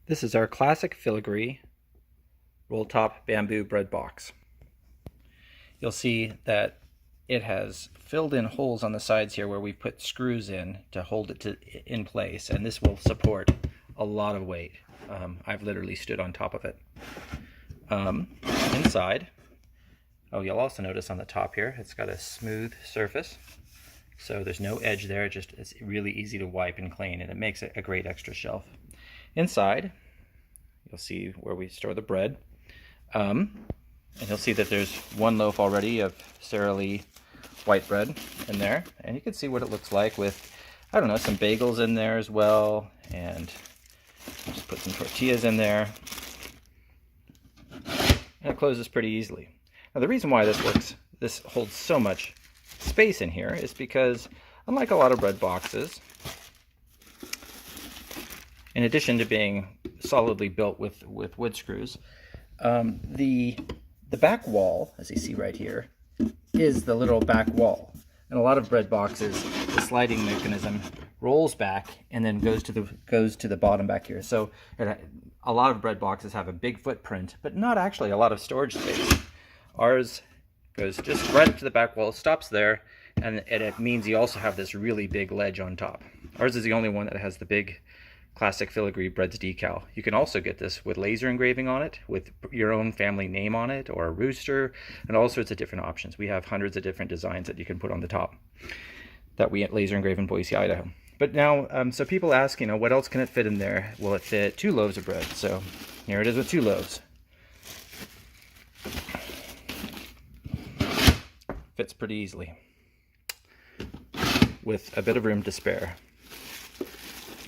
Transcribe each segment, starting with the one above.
This is our classic Filigree roll-top bamboo bread box. You'll see that it has filled in holes on the sides here where we put screws in to hold it in place, and this will support a lot of weight. I've literally stood on top of it. Inside, you'll also notice on the top here, it's got a smooth surface. So there's no edge there, it's really easy to wipe and clean, and it makes it a great extra shelf. Inside, you'll see where we store the bread. And you'll see that there's one loaf already of Sara Lee white bread in there. And you can see what it looks like with, I don't know, some bagels in there as well. And just put some tortillas in there. And it closes pretty easily. Now the reason why this holds so much space in here is because, unlike a lot of bread boxes, in addition to being solidly built with wood screws, the back wall, as you see right here, is the little back wall. In a lot of bread boxes, the sliding mechanism rolls back and then goes to the bottom back here. So a lot of bread boxes have a big footprint, but not actually a lot of storage space. Ours goes just right up to the back wall, stops there, and it means you also have this really big ledge on top. Ours is the only one that has the big classic Filigree breads decal. You can also get this with laser engraving on it, with your own family name on it, or a rooster, and all sorts of different options. We have hundreds of different designs that you can put on the top that we laser engrave in Boise, Idaho. But now, so people ask, what else can it fit in there? Will it fit 2 loaves of bread? So here it is with 2 loaves. Fits pretty easily, with a bit of room to spare.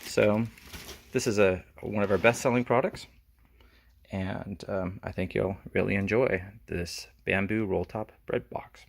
So this is one of our best-selling products, and I think you'll really enjoy this bamboo roll-top bread box.